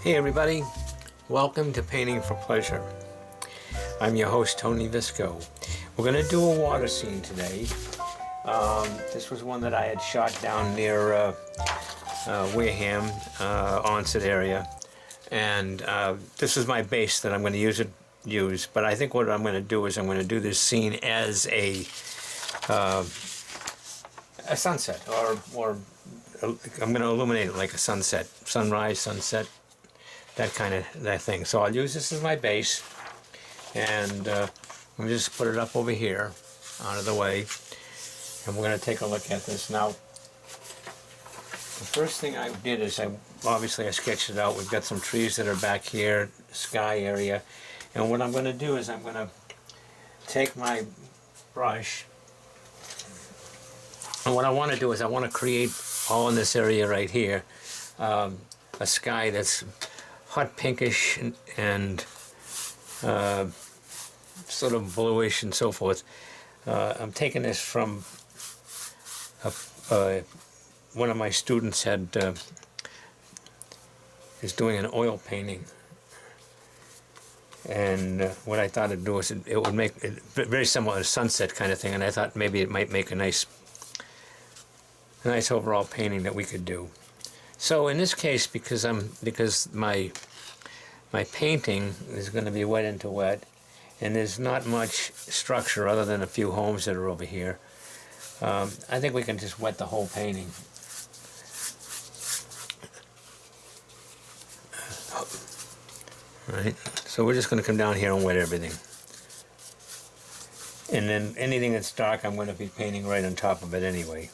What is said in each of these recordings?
Hey everybody, welcome to Painting for Pleasure. I'm your host Tony Visco. We're going to do a water scene today. This was one that I had shot down near Wareham, Onset area, and this is my base that I'm going to use. But I think what I'm going to do is I'm going to do this scene as a sunset, or I'm going to illuminate it like a sunset, sunrise, sunset. That thing. So I'll use this as my base, and I'm just put it up over here, out of the way, and we're going to take a look at this now. The first thing I did is obviously I sketched it out. We've got some trees that are back here, sky area, and what I'm going to do is I'm going to take my brush, and what I want to do is I want to create all in this area right here a sky that's hot pinkish and sort of bluish and so forth. I'm taking this from one of my students is doing an oil painting, and what I thought it'd do is it would make it very similar to a sunset kind of thing, and I thought maybe it might make a nice overall painting that we could do. So in this case, because my painting is going to be wet into wet, and there's not much structure other than a few homes that are over here, I think we can just wet the whole painting. Right. So we're just going to come down here and wet everything, and then anything that's dark I'm going to be painting right on top of it anyway.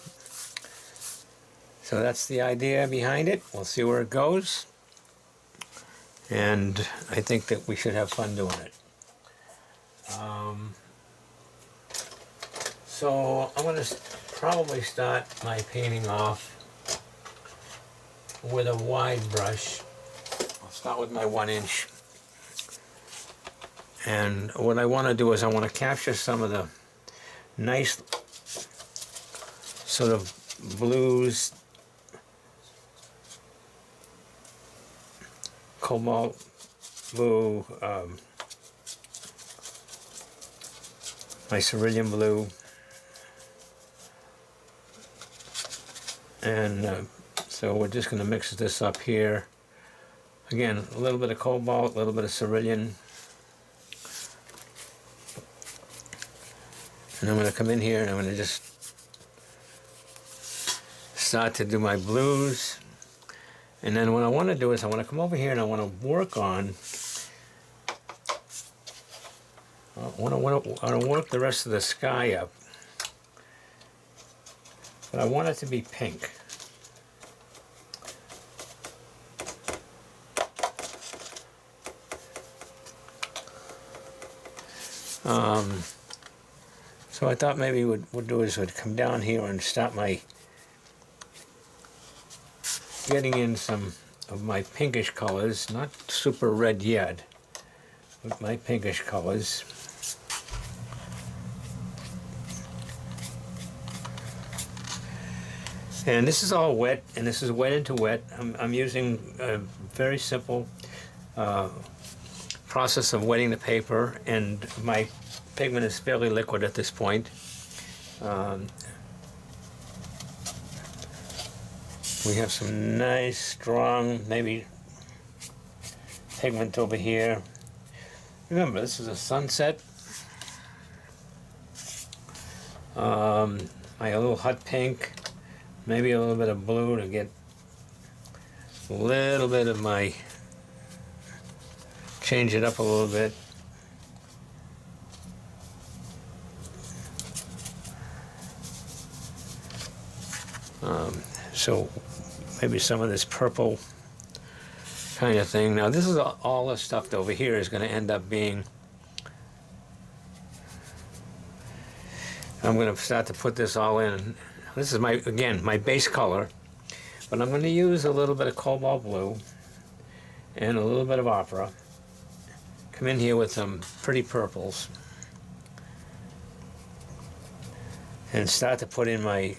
So that's the idea behind it. We'll see where it goes. And I think that we should have fun doing it. So I'm going to probably start my painting off with a wide brush. I'll start with my 1-inch. And what I want to do is I want to capture some of the nice sort of blues, cobalt blue, my cerulean blue, and so we're just going to mix this up here. Again, a little bit of cobalt, a little bit of cerulean, and I'm going to come in here and I'm going to just start to do my blues. And then what I want to do is I want to come over here and I want to work on, I want to work the rest of the sky up, but I want it to be pink. So I thought maybe what we'd do is we'd come down here and start getting in some of my pinkish colors, not super red yet, but my pinkish colors. And this is all wet, and this is wet into wet. I'm using a very simple process of wetting the paper, and my pigment is fairly liquid at this point. We have some nice, strong, maybe pigment over here. Remember, this is a sunset. My little hot pink, maybe a little bit of blue to get a little bit of my, change it up a little bit. So maybe some of this purple kind of thing. Now this is all the stuff over here is going to end up being, I'm going to start to put this all in. This is again my base color, but I'm going to use a little bit of cobalt blue and a little bit of opera. Come in here with some pretty purples and start to put in my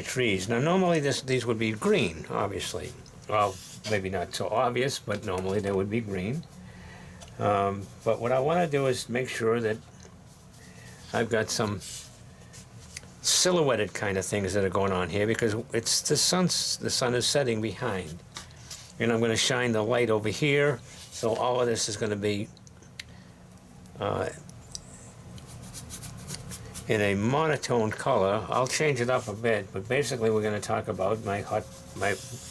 trees. Now normally these would be green, obviously, well, maybe not so obvious, but normally they would be green. But what I want to do is make sure that I've got some silhouetted kind of things that are going on here, because it's the sun is setting behind, and I'm going to shine the light over here, so all of this is going to be in a monotone color. I'll change it up a bit, but basically we're going to talk about my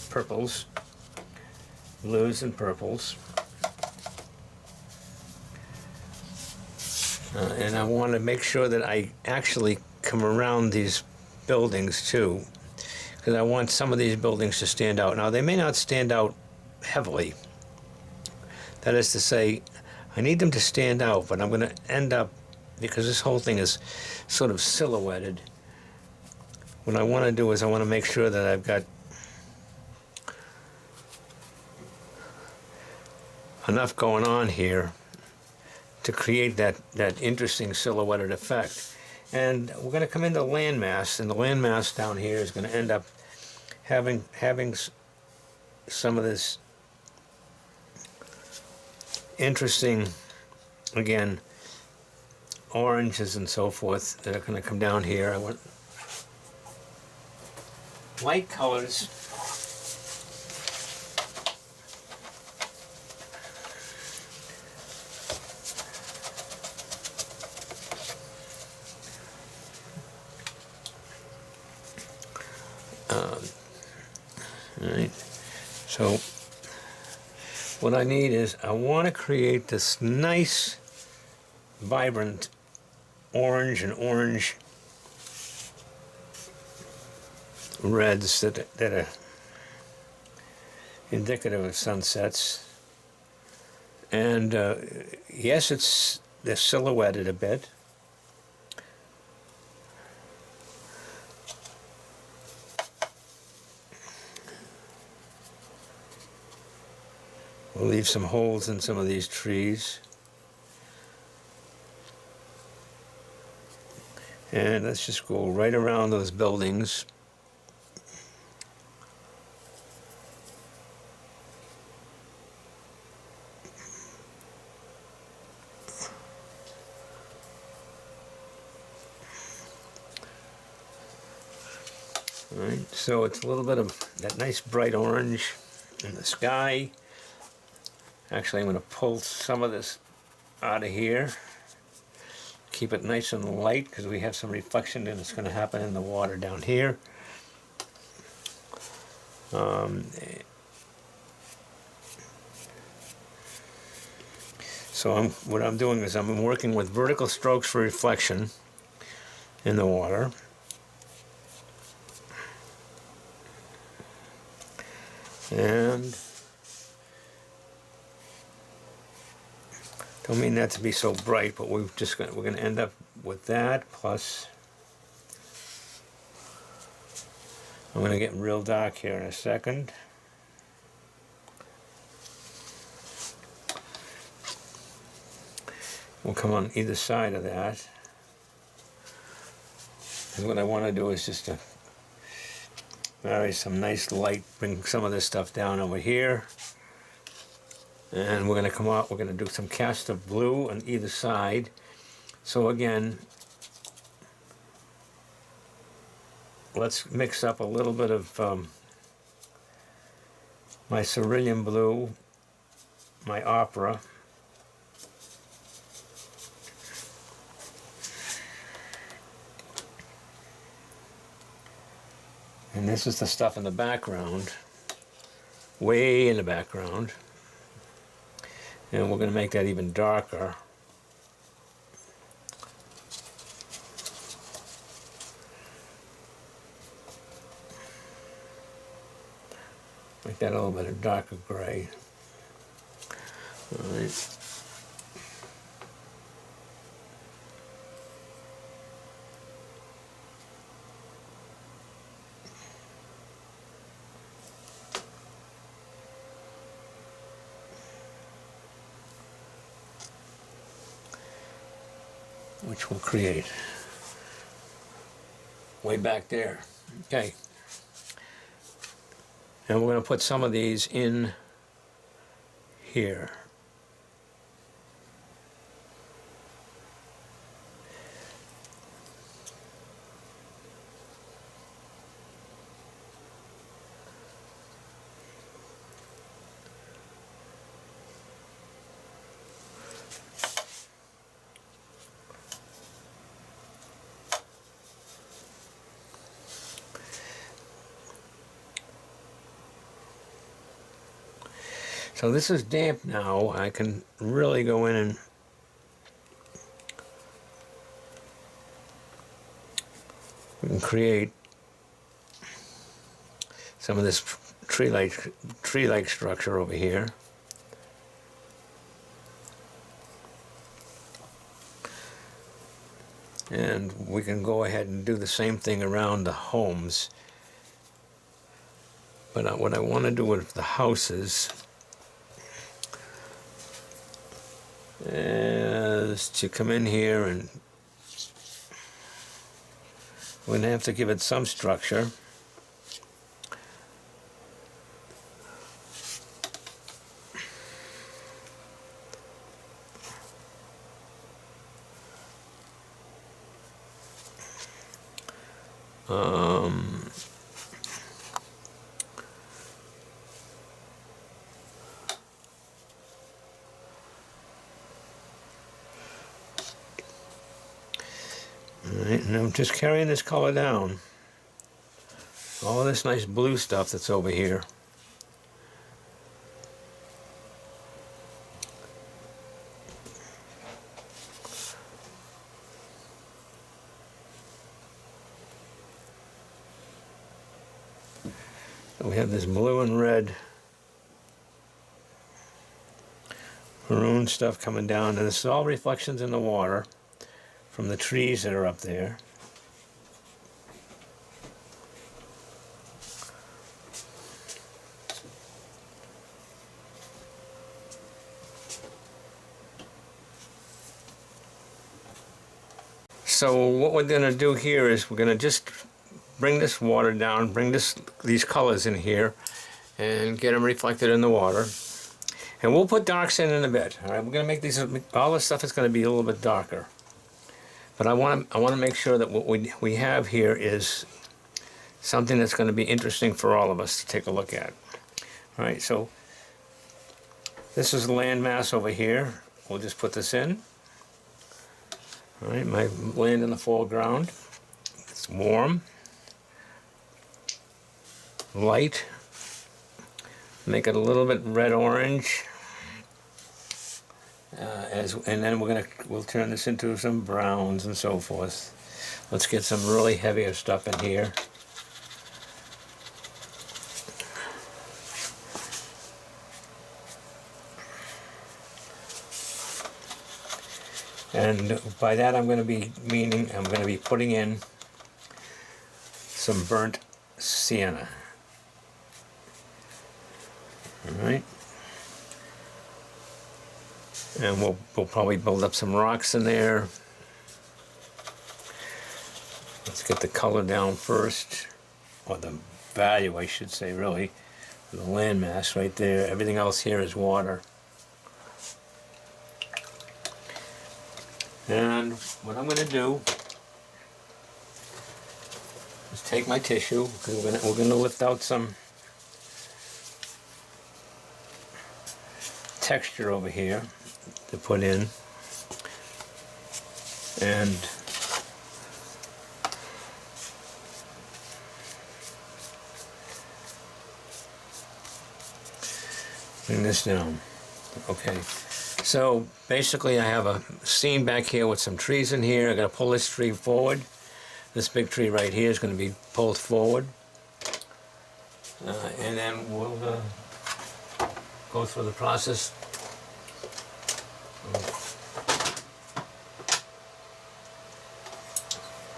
purples, blues and purples. And I want to make sure that I actually come around these buildings too, because I want some of these buildings to stand out. Now, they may not stand out heavily. That is to say, I need them to stand out, but I'm going to end up, because this whole thing is sort of silhouetted, what I want to do is I want to make sure that I've got enough going on here to create that interesting silhouetted effect. And we're going to come into landmass, and the landmass down here is going to end up having some of this interesting, again, oranges and so forth that are going to come down here. I want light colors. All right, so what I need is, I want to create this nice, vibrant orange and orange reds that are indicative of sunsets. And yes, they're silhouetted a bit. We'll leave some holes in some of these trees. And let's just go right around those buildings. All right, so it's a little bit of that nice bright orange in the sky. Actually, I'm going to pull some of this out of here. Keep it nice and light, because we have some reflection and it's going to happen in the water down here. So what I'm doing is I'm working with vertical strokes for reflection in the water. And don't mean that to be so bright, but we're going to end up with that, plus I'm going to get real dark here in a second. We'll come on either side of that. And what I want to do is just to marry some nice light, bring some of this stuff down over here. And we're going to come out, we're going to do some cast of blue on either side. So again, let's mix up a little bit of my cerulean blue, my opera, and this is the stuff in the background, way in the background. And we're going to make that even darker. Make that a little bit of darker gray. All right. Which will create way back there. Okay. And we're going to put some of these in here. So this is damp now. I can really go in and create some of this tree-like structure over here. And we can go ahead and do the same thing around the homes. But what I want to do with the houses is to come in here, and we're going to have to give it some structure. Alright, and I'm just carrying this color down. All this nice blue stuff that's over here. So we have this blue and red maroon stuff coming down, and this is all reflections in the water from the trees that are up there. So what we're going to do here is we're going to just bring this water down, bring these colors in here, and get them reflected in the water. And we'll put darks in a bit. All right, we're going to make these. All this stuff is going to be a little bit darker. But I want to make sure that what we have here is something that's going to be interesting for all of us to take a look at. All right, so this is the landmass over here. We'll just put this in. All right, my land in the foreground. It's warm, light. Make it a little bit red-orange. And then we'll turn this into some browns and so forth. Let's get some really heavier stuff in here. And by that I'm going to be putting in some burnt sienna. All right. And we'll probably build up some rocks in there. Let's get the color down first, or the value, I should say, really. The landmass right there. Everything else here is water. And what I'm going to do is take my tissue, because we're going to lift out some texture over here to put in, and bring this down. Okay, so basically I have a scene back here with some trees in here. I'm going to pull this tree forward. This big tree right here is going to be pulled forward, and then we'll go through the process of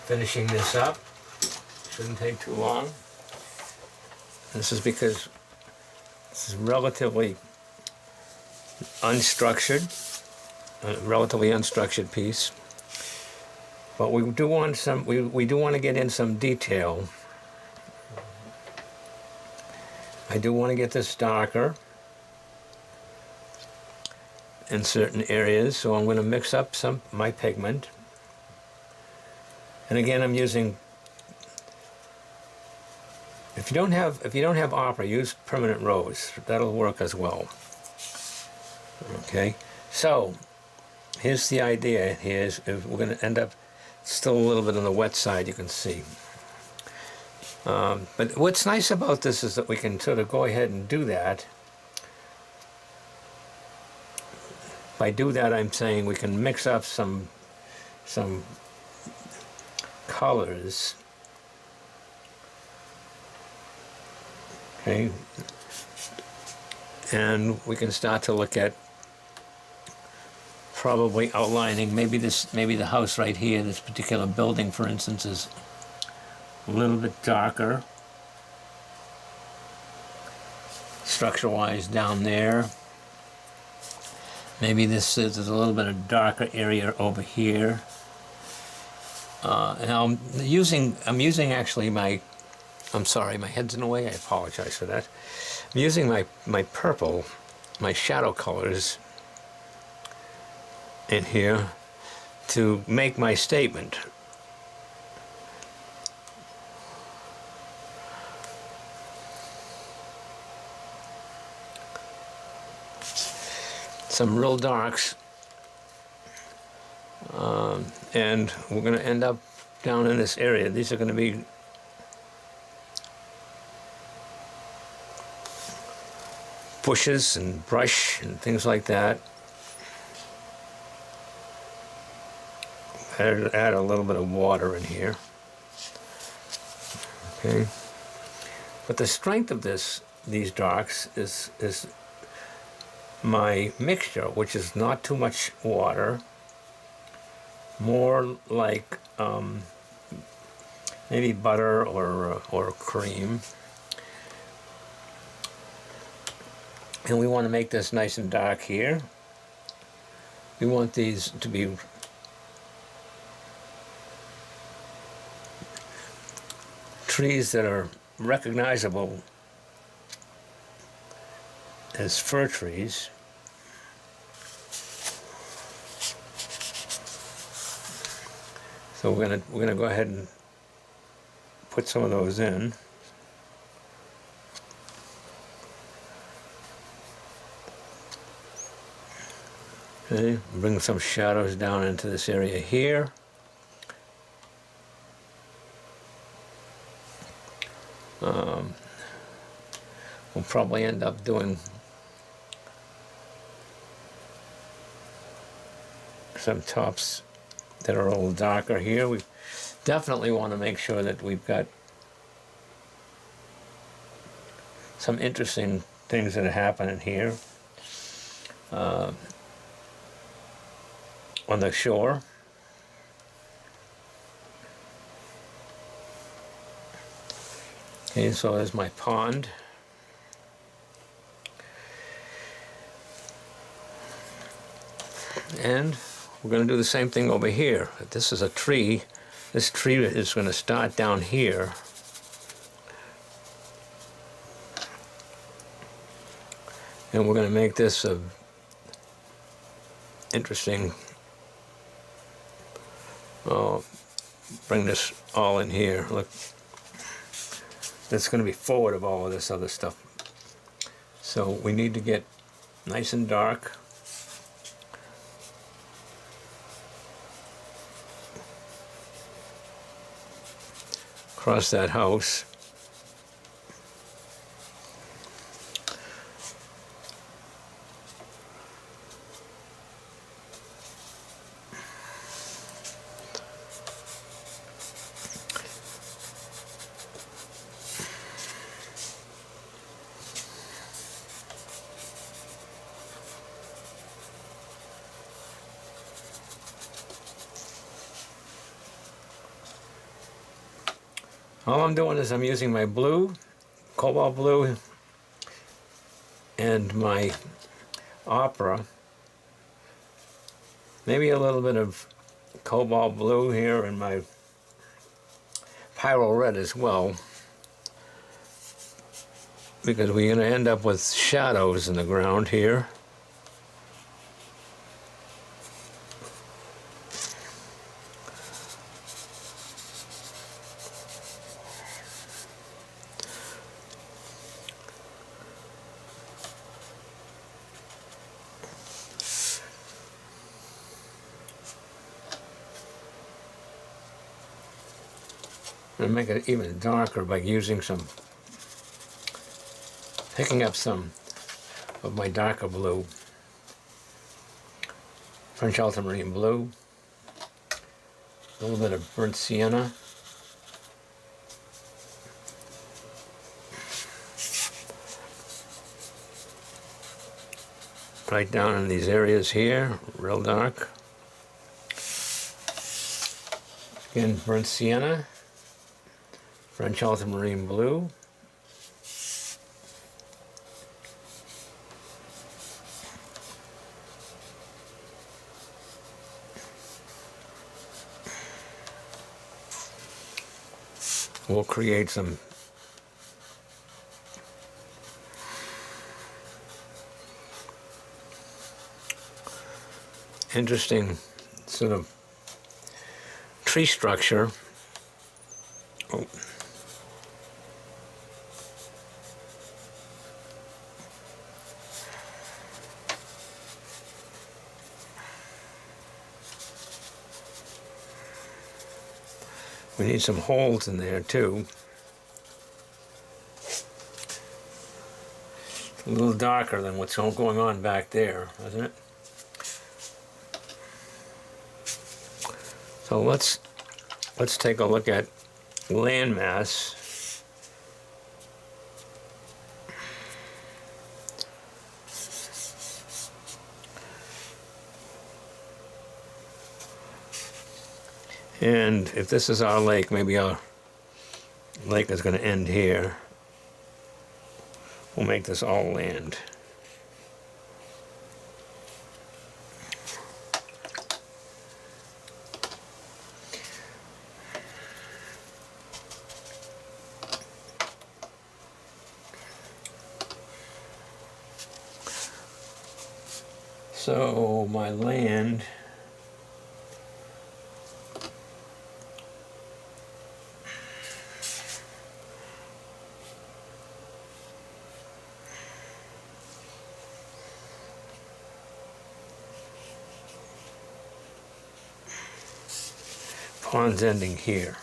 finishing this up. Shouldn't take too long. This is because this is relatively unstructured, a relatively unstructured piece. But we do want some. We do want to get in some detail. I do want to get this darker in certain areas, so I'm going to mix up my pigment. And again, I'm using, if you don't have opera, use permanent rose. That'll work as well. Okay, so here's the idea. We're going to end up still a little bit on the wet side, you can see. But what's nice about this is that we can sort of go ahead and do that. By do that, I'm saying we can mix up some colors. Okay, and we can start to look at probably outlining maybe the house right here, this particular building, for instance, is a little bit darker structure-wise down there. Maybe this is a little bit of darker area over here. And I'm using actually I'm sorry, my head's in the way, I apologize for that. I'm using my purple, my shadow colors in here to make my statement. Some real darks, and we're going to end up down in this area. These are going to be bushes and brush and things like that. Add a little bit of water in here. Okay, but the strength of these darks is my mixture, which is not too much water, more like maybe butter or cream. And we want to make this nice and dark here. We want these to be trees that are recognizable as fir trees. So we're gonna go ahead and put some of those in. Okay, bring some shadows down into this area here. We'll probably end up doing some tops that are a little darker here. We definitely want to make sure that we've got some interesting things that are happening here on the shore. Okay, so there's my pond. And we're going to do the same thing over here. This is a tree. This tree is going to start down here. And we're going to make this a interesting. Oh, bring this all in here. Look, that's going to be forward of all of this other stuff. So we need to get nice and dark. Across that house. All I'm doing is I'm using my blue, cobalt blue, and my opera. Maybe a little bit of cobalt blue here and my pyro red as well. because we're going to end up with shadows in the ground here. And make it even darker by picking up some of my darker blue, French ultramarine blue, a little bit of burnt sienna, right down in these areas here, real dark. Again, burnt sienna, French ultramarine blue, we'll create some interesting sort of tree structure. Oh. We need some holes in there too. A little darker than what's going on back there, isn't it? So let's take a look at landmass. And if this is our lake, maybe our lake is going to end here. We'll make this all land. So my land pond's ending here.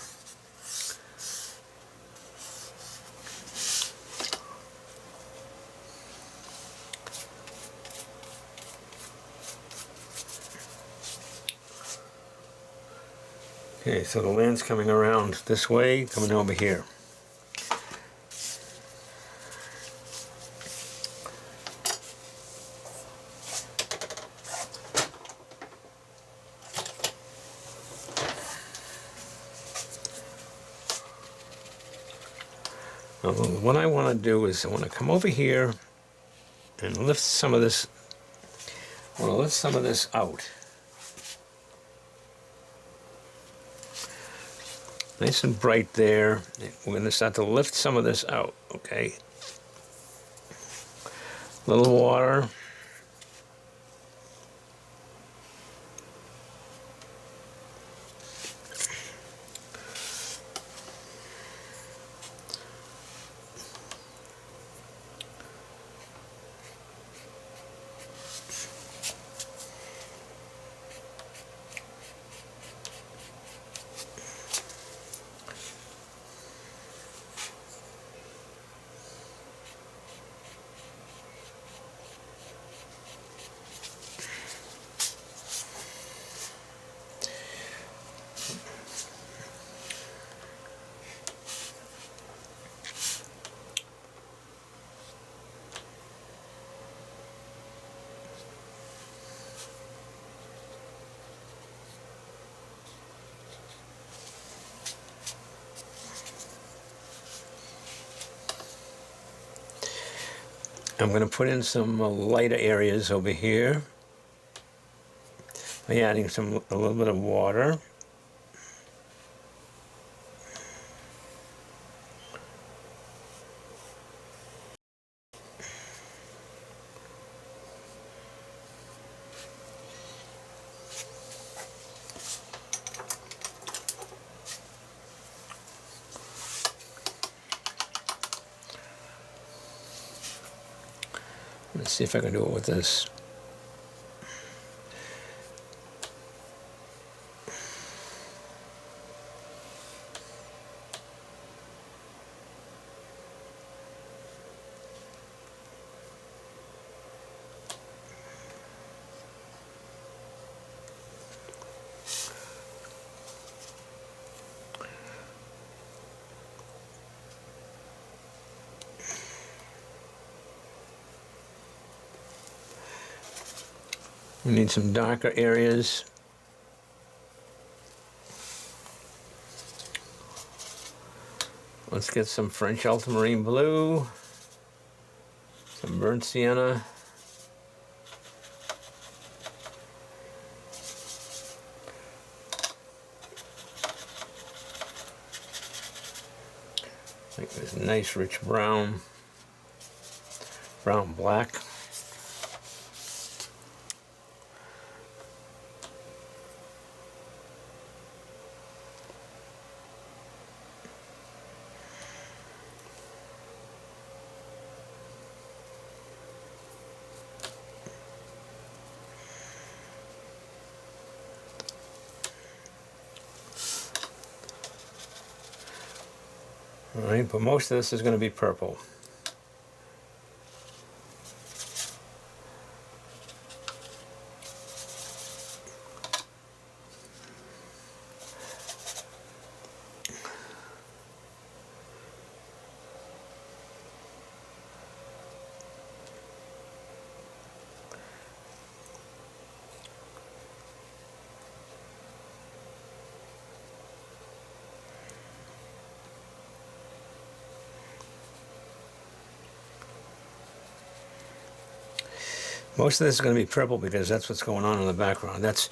Okay, so the land's coming around this way, coming over here. Now, what I want to do is I want to come over here and lift some of this. I want to lift some of this out. Nice and bright there. We're going to start to lift some of this out, okay? A little water. I'm going to put in some lighter areas over here by adding a little bit of water. Let's see if I can do it with this. We need some darker areas. Let's get some French ultramarine blue, some burnt sienna, like this nice rich brown, brown black. All right, but most of this is going to be purple. Most of this is going to be purple because that's what's going on in the background. That's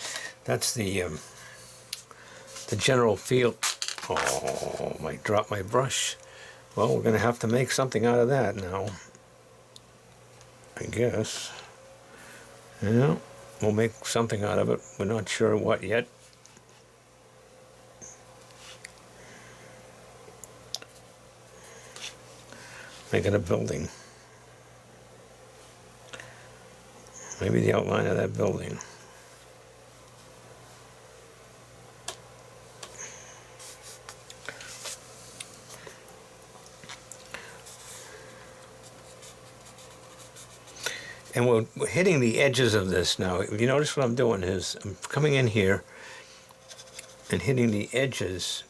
the general feel. Oh, I dropped my brush. Well, we're going to have to make something out of that now, I guess. Yeah, we'll make something out of it. We're not sure what yet. Make it a building. Maybe the outline of that building. And we're hitting the edges of this now. If you notice what I'm doing is I'm coming in here and hitting the edges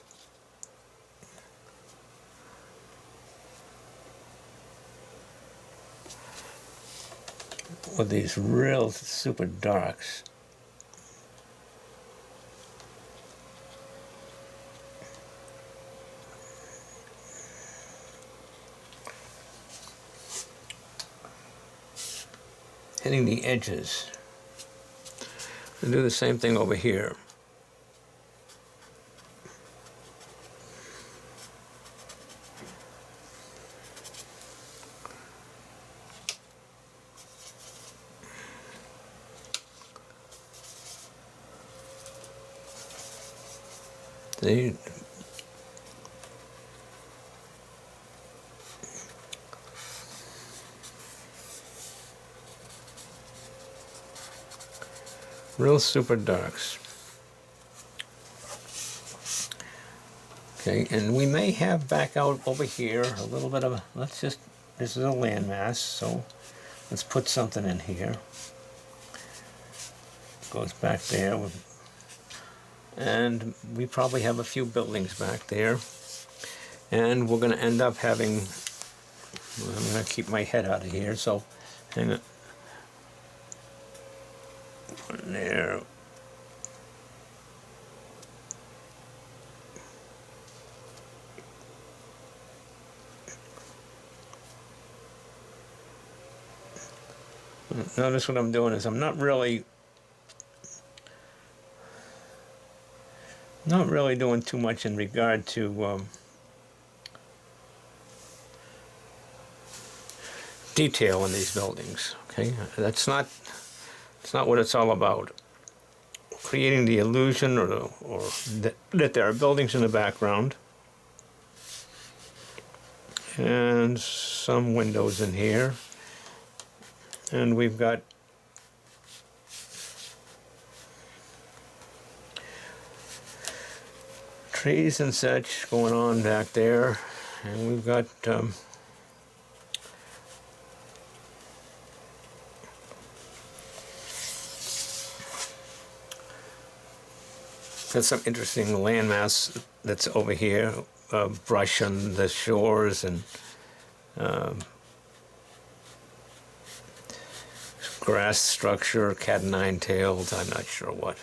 with these real super darks. Hitting the edges. And do the same thing over here. See? Real super darks. Okay, and we may have back out over here a little bit of a, this is a landmass, so let's put something in here. Goes back there, and we probably have a few buildings back there. And we're going to end up having, I'm going to keep my head out of here, so hang on. One there. Notice what I'm doing is I'm not really doing too much in regard to detail in these buildings. Okay, that's not what it's all about. Creating the illusion or that there are buildings in the background and some windows in here. And we've got trees and such going on back there, and we've got some interesting landmass that's over here, brush on the shores and grass structure, cat and nine tails, I'm not sure what.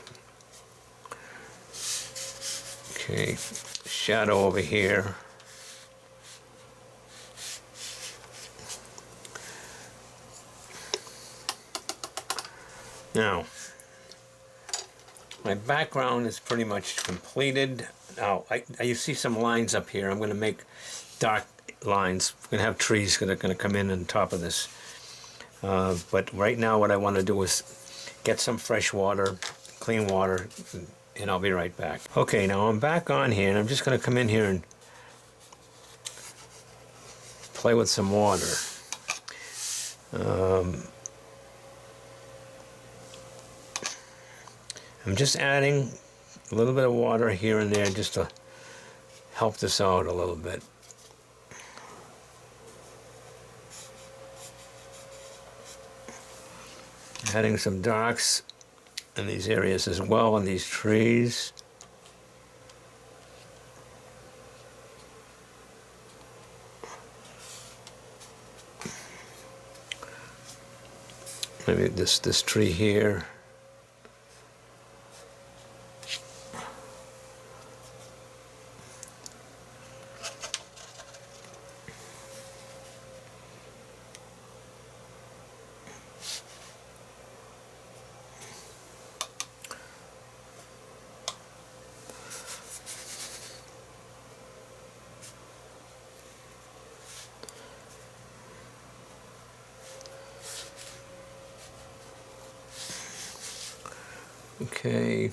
Okay, shadow over here. Now, my background is pretty much completed. Now, you see some lines up here. I'm going to make dark lines. I'm going to have trees that are going to come in on top of this. But right now what I want to do is get some fresh water, clean water, and I'll be right back. Okay, now I'm back on here, and I'm just going to come in here and play with some water. I'm just adding a little bit of water here and there just to help this out a little bit. Adding some darks in these areas as well, in these trees. Maybe this tree here. Okay.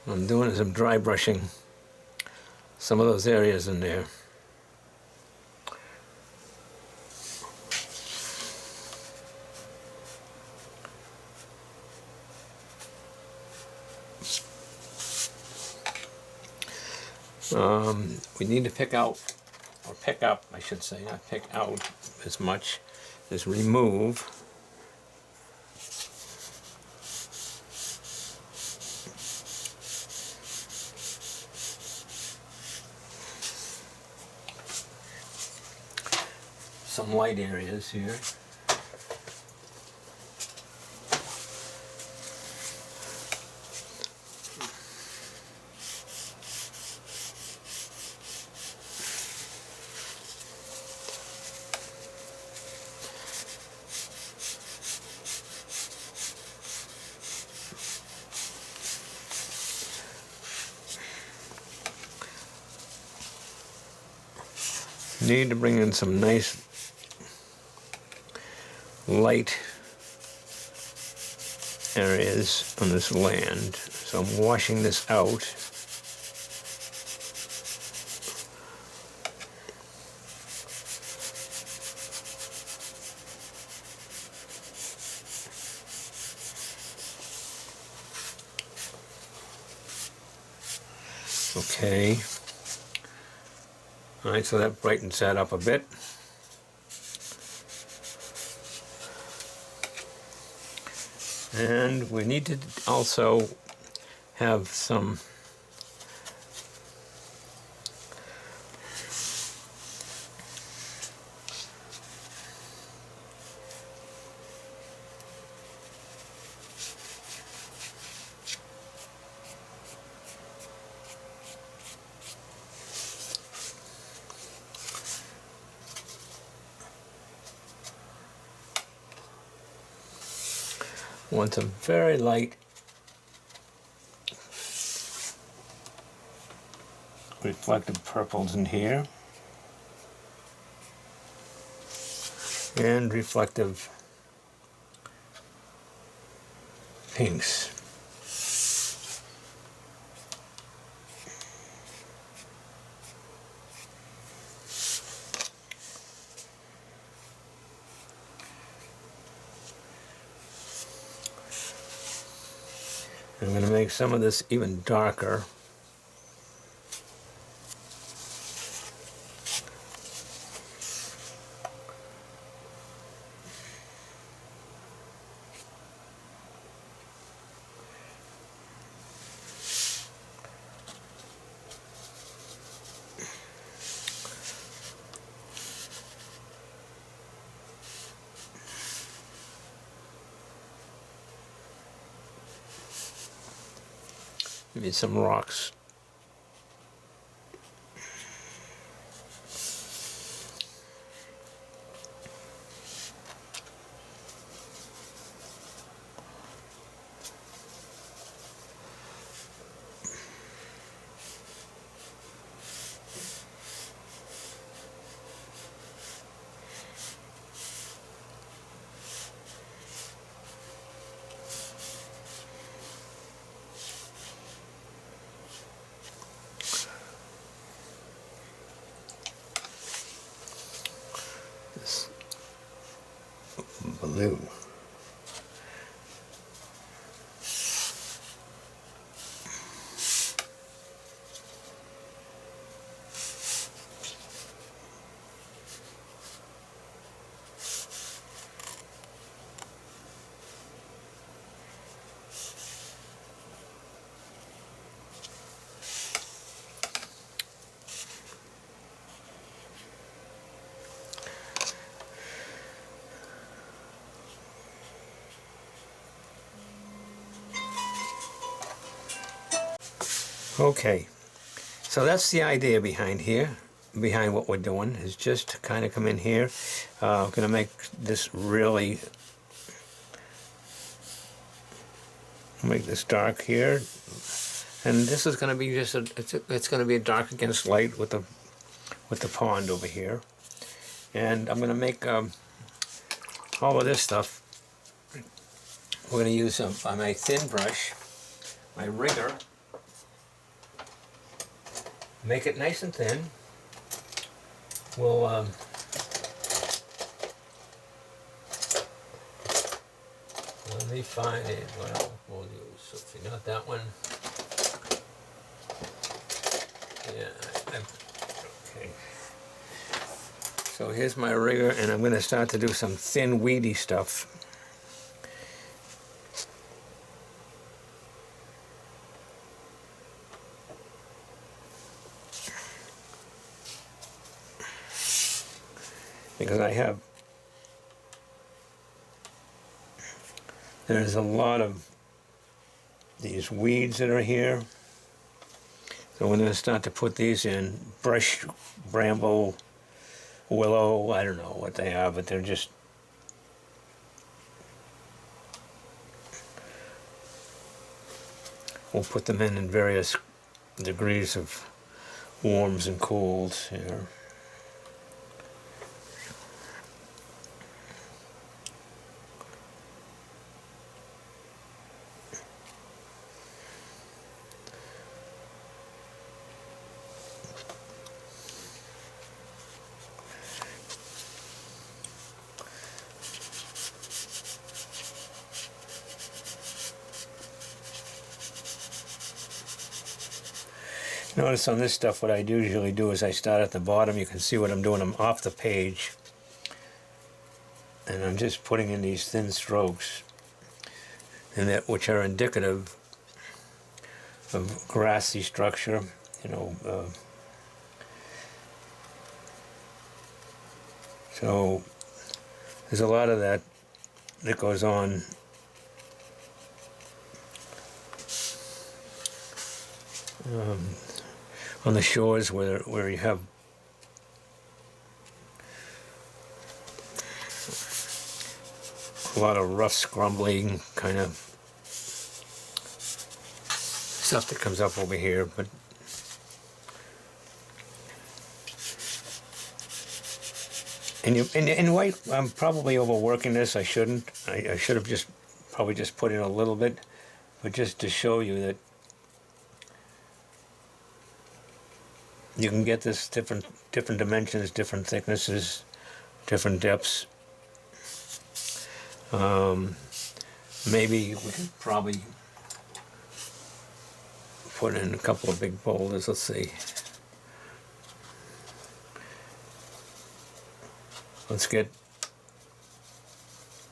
What I'm doing is I'm dry brushing some of those areas in there. We need to pick out, or pick up, I should say, not pick out as much as remove. Some light areas here. Need to bring in some nice light areas on this land. So I'm washing this out. Okay. All right, so that brightens that up a bit. And we need to also have some want some very light reflective purples in here, and reflective pinks. I'm going to make some of this even darker. Maybe some rocks. This blue. Okay, so that's the idea behind here, behind what we're doing, is just to kind of come in here. I'm going to make this really, make this dark here, and this is going to be just it's going to be a dark against light with the pond over here, and I'm going to make all of this stuff. We're going to use my thin brush, my rigger. Make it nice and thin. We'll let me find it. Well, we'll use something, not that one. Yeah, okay. So here's my rigger, and I'm going to start to do some thin, weedy stuff. Because there's a lot of these weeds that are here. So we're going to start to put these in. Brush, bramble, willow, I don't know what they are, but they're just... We'll put them in various degrees of warms and cools here. Notice on this stuff what I usually do is I start at the bottom. You can see what I'm doing. I'm off the page and I'm just putting in these thin strokes, and that which are indicative of grassy structure, you know. So there's a lot of that goes on. On the shores where you have a lot of rough, scrumbling kind of stuff that comes up over here, but in white, I'm probably overworking this. I shouldn't. I should have probably just put in a little bit, but just to show you that you can get this different dimensions, different thicknesses, different depths. Maybe we could probably put in a couple of big boulders. Let's see. Let's get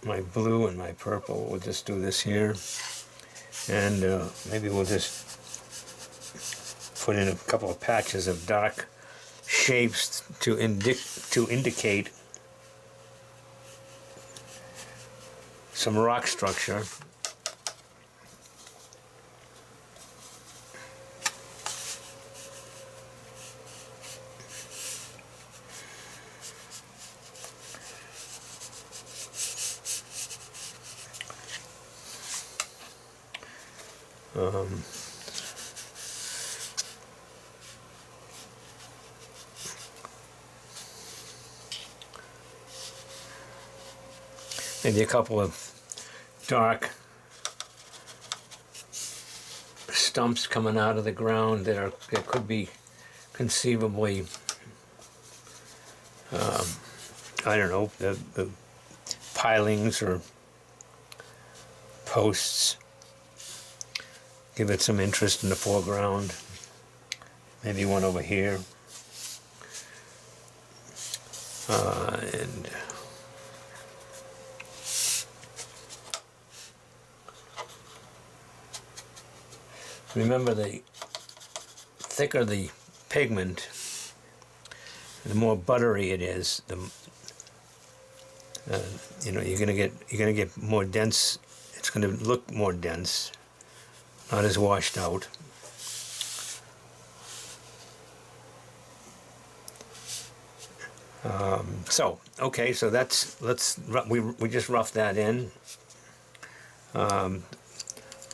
my blue and my purple. We'll just do this here. And maybe we'll just put in a couple of patches of dark shapes to indicate some rock structure. Maybe a couple of dark stumps coming out of the ground that could be conceivably, I don't know, the pilings or posts. Give it some interest in the foreground. Maybe one over here. And remember, the thicker the pigment, the more buttery it is. You know, you're gonna get more dense. It's gonna look more dense, not as washed out. So okay, so that's we just roughed that in.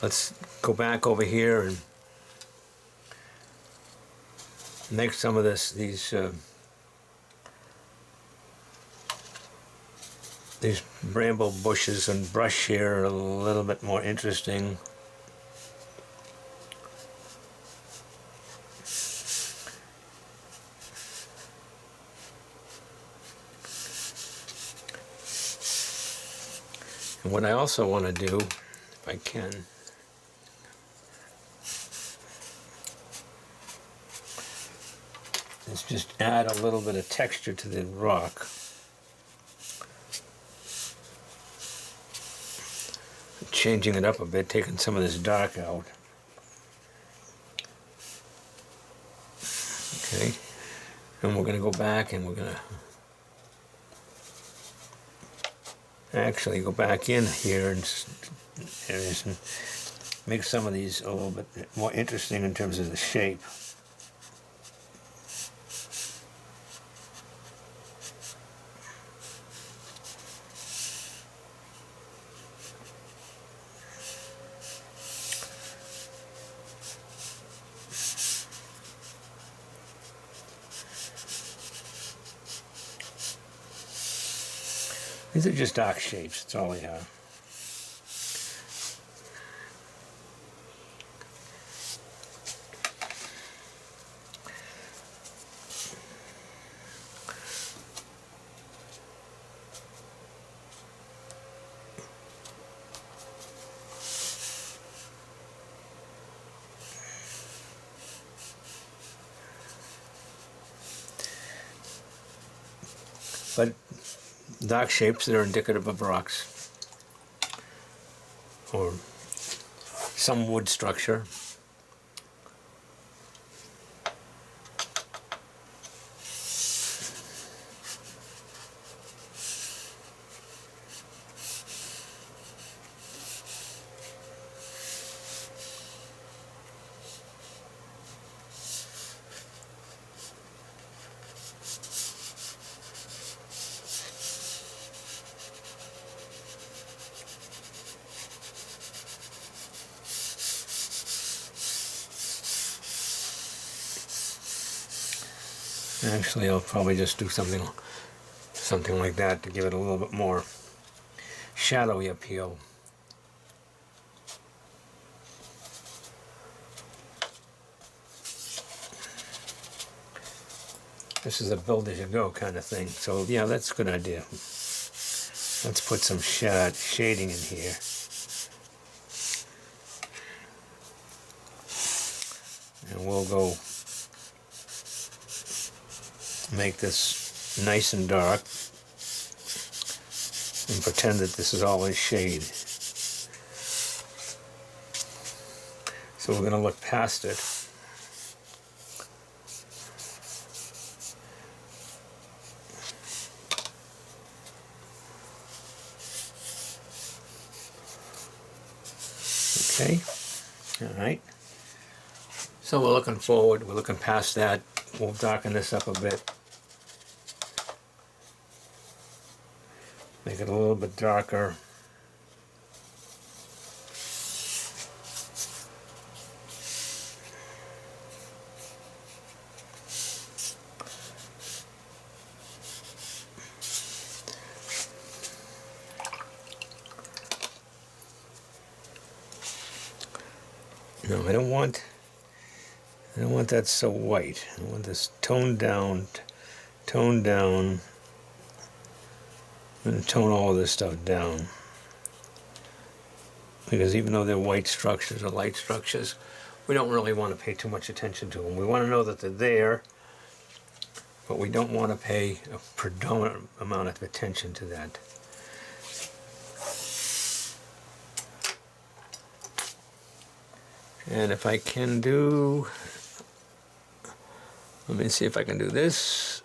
Let's go back over here and make some of these bramble bushes and brush here a little bit more interesting. And what I also want to do, if I can, is just add a little bit of texture to the rock. Changing it up a bit, taking some of this dark out. Okay, and we're going to go back and we're going to actually go back in here and make some of these a little bit more interesting in terms of the shape. These are just dark shapes, that's all they are. But dark shapes that are indicative of rocks or some wood structure. Actually, I'll probably just do something like that to give it a little bit more shadowy appeal. This is a build as you go kind of thing. So yeah, that's a good idea. Let's put some shading in here. And we'll go make this nice and dark and pretend that this is all in shade. So we're going to look past it. Okay, all right. So we're looking forward, we're looking past that. We'll darken this up a bit. Make it a little bit darker. No, I don't want that so white. I want this toned down. I'm going to tone all of this stuff down. Because even though they're white structures or light structures, we don't really want to pay too much attention to them. We want to know that they're there, but we don't want to pay a predominant amount of attention to that. And if I can do, let me see if I can do this.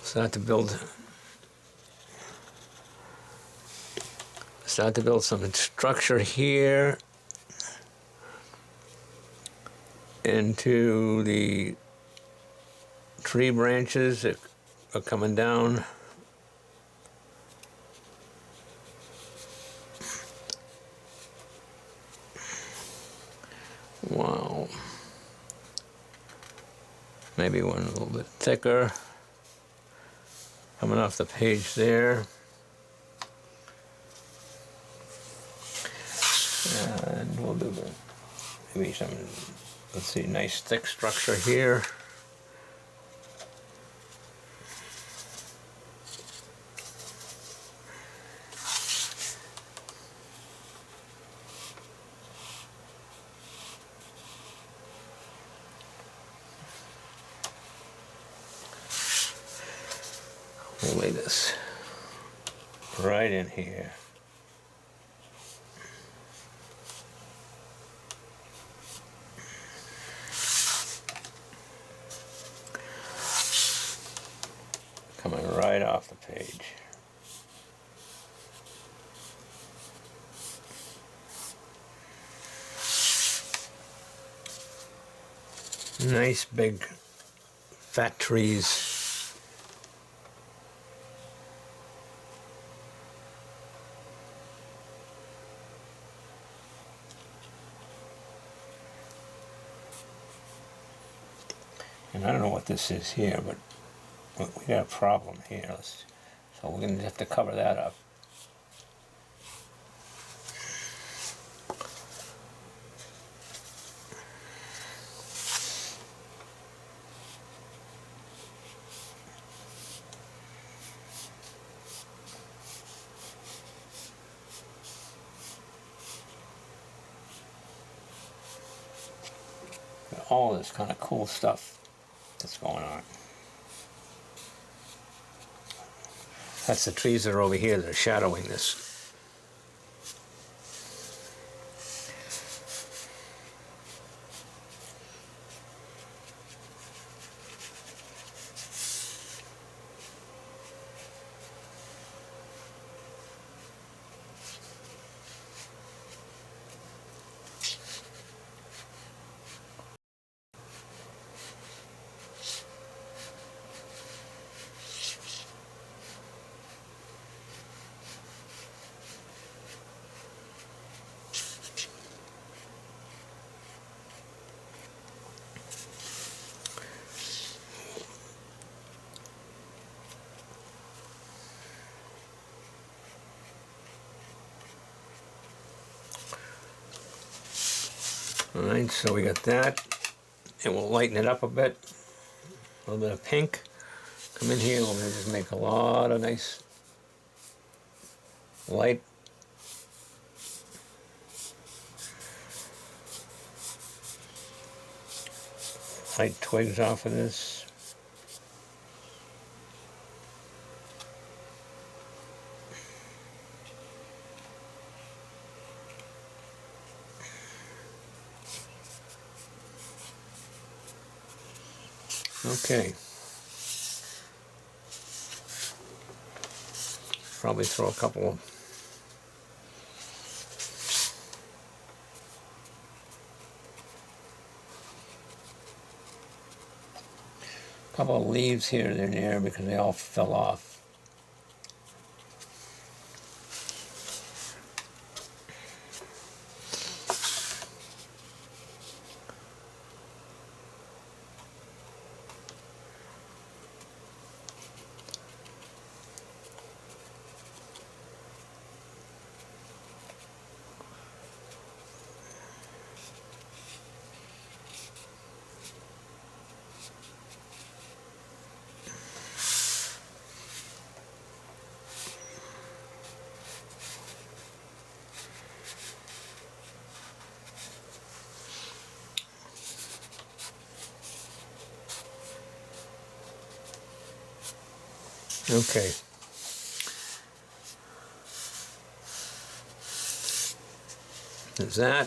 Start to build some structure here into the tree branches that are coming down. Wow. Maybe one a little bit thicker. Coming off the page there. And we'll do maybe some, let's see, nice thick structure here. We'll lay this right in here. Coming right off the page. Nice big fat trees. And I don't know what this is here, but we got a problem here. So we're going to have to cover that up. All this kind of cool stuff that's going on. That's the trees that are over here that are shadowing this. Alright, so we got that. And we'll lighten it up a bit. A little bit of pink. Come in here, we're going to just make a lot of nice light. Light twigs off of this. Okay. Probably throw a couple of leaves here and there because they all fell off. Okay. There's that.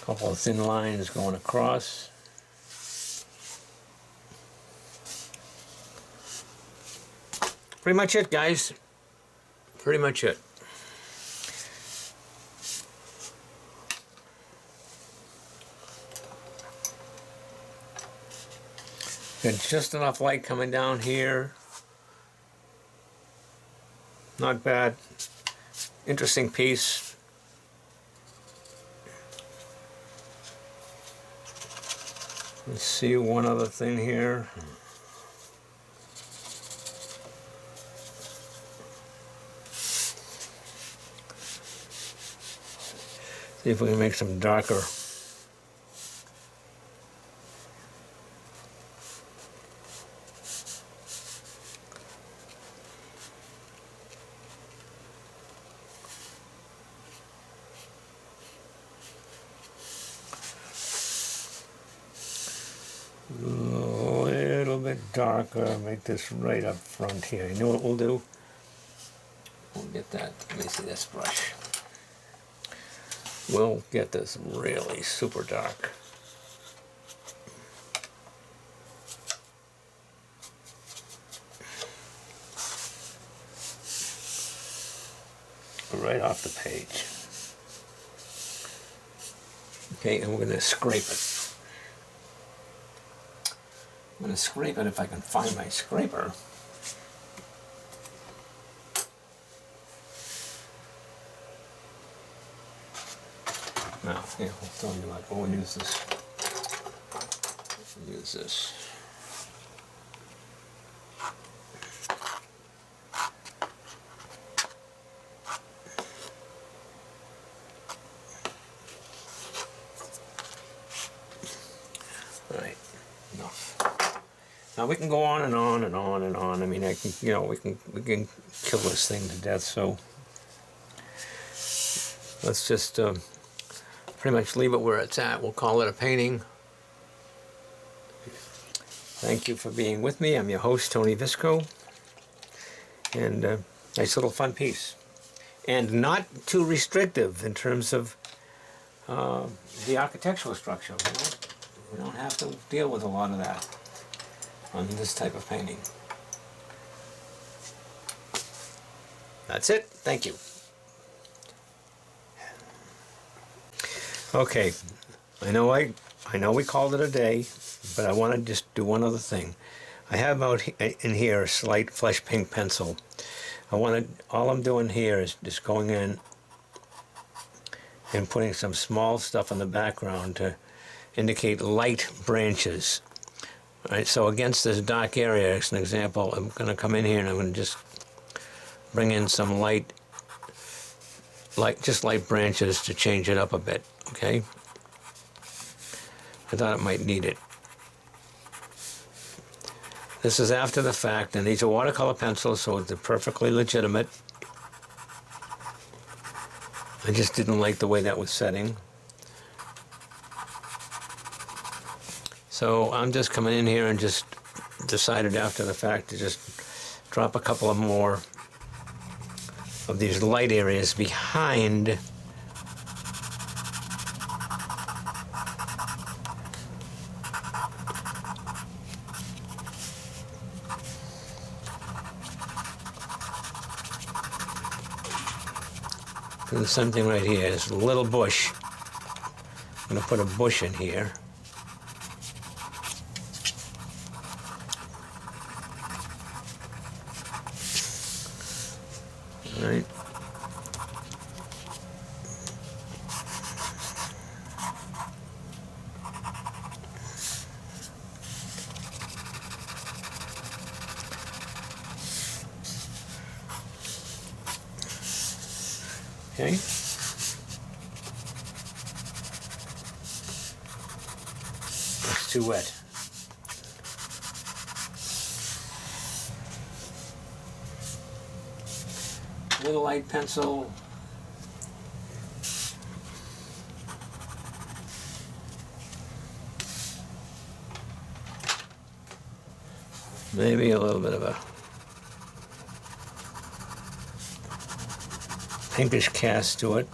A couple of thin lines going across. Pretty much it, guys. Pretty much it. Got just enough light coming down here. Not bad. Interesting piece. Let's see one other thing here. See if we can make some darker. A little bit darker, make this right up front here. You know what we'll do? We'll get that, let me see this brush. We'll get this really super dark. Right off the page. Okay, and we're going to scrape it. I'm going to scrape it if I can find my scraper. Now, here, I'll tell you what, we'll use this. Use this. Right, enough. Now we can go on and on and on and on. I mean, I can, you know, we can kill this thing to death. So let's just pretty much leave it where it's at. We'll call it a painting. Thank you for being with me. I'm your host, Tony Visco, and nice little fun piece, and not too restrictive in terms of the architectural structure. We don't have to deal with a lot of that on this type of painting. That's it. Thank you. Okay, I know we called it a day, but I want to just do one other thing. I have out in here a slight flesh pink pencil. All I'm doing here is just going in and putting some small stuff in the background to indicate light branches. All right, so against this dark area, as an example, I'm going to come in here and I'm going to just bring in some light just light branches to change it up a bit, okay? I thought it might need it. This is after the fact, and these are watercolor pencils, so they're perfectly legitimate. I just didn't like the way that was setting. So I'm just coming in here and just decided after the fact to just drop a couple of more of these light areas behind do the same thing right here. This little bush. I'm going to put a bush in here. All right. Okay. It's too wet. Little light pencil. Maybe a little bit of a pinkish cast to it.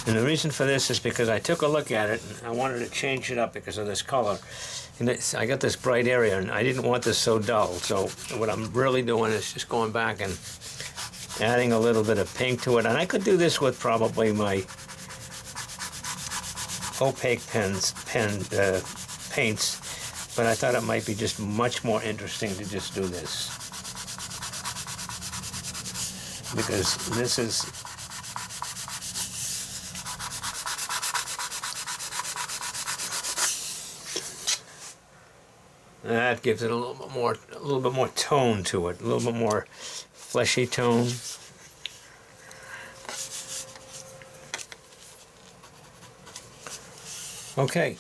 And the reason for this is because I took a look at it and I wanted to change it up because of this color. And I got this bright area and I didn't want this so dull. So what I'm really doing is just going back and adding a little bit of pink to it. And I could do this with probably my opaque paints, but I thought it might be just much more interesting to just do this. Because this is that gives it a little bit more tone to it, a little bit more fleshy tone. Okay.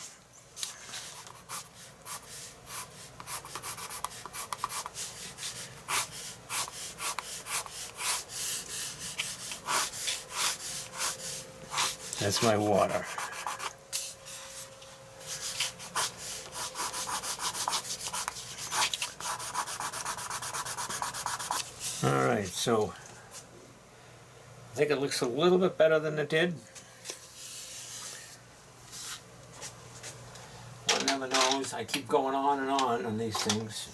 That's my water. All right, so I think it looks a little bit better than it did. One never knows. I keep going on on these things.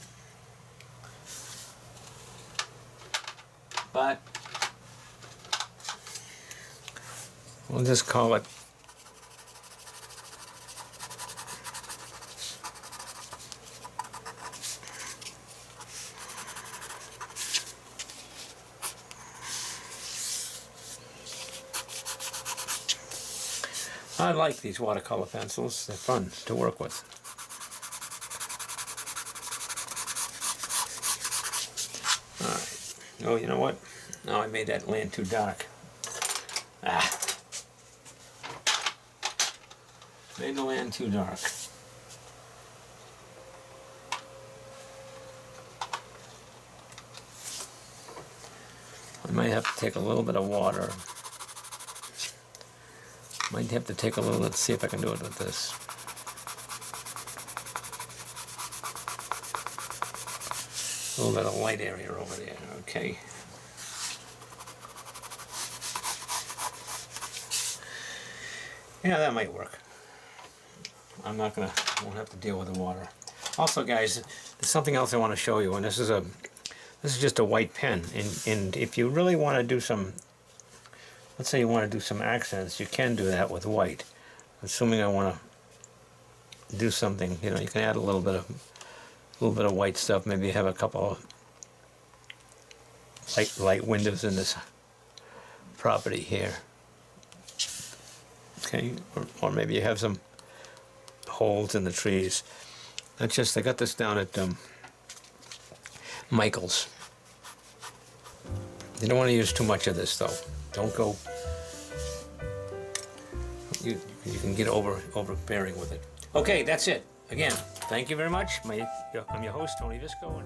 But we'll just call it I like these watercolor pencils. They're fun to work with. Alright. Oh, you know what? Now I made that land too dark. Made the land too dark. I might have to take a little bit of water. Might have to take a little, let's see if I can do it with this. A little bit of light area over there, okay. Yeah, that might work. I'm not gonna, won't have to deal with the water. Also guys, there's something else I want to show you, and this is just a white pen, and if you really want to do some, let's say you want to do some accents, you can do that with white. Assuming I want to do something, you know, you can add a little bit of white stuff. Maybe you have a couple of light windows in this property here. Okay, or maybe you have some holes in the trees. That's just, I got this down at Michael's. You don't want to use too much of this though. Don't go, you can get overbearing with it. Okay, that's it. Again, thank you very much. I'm your host, Tony Visco.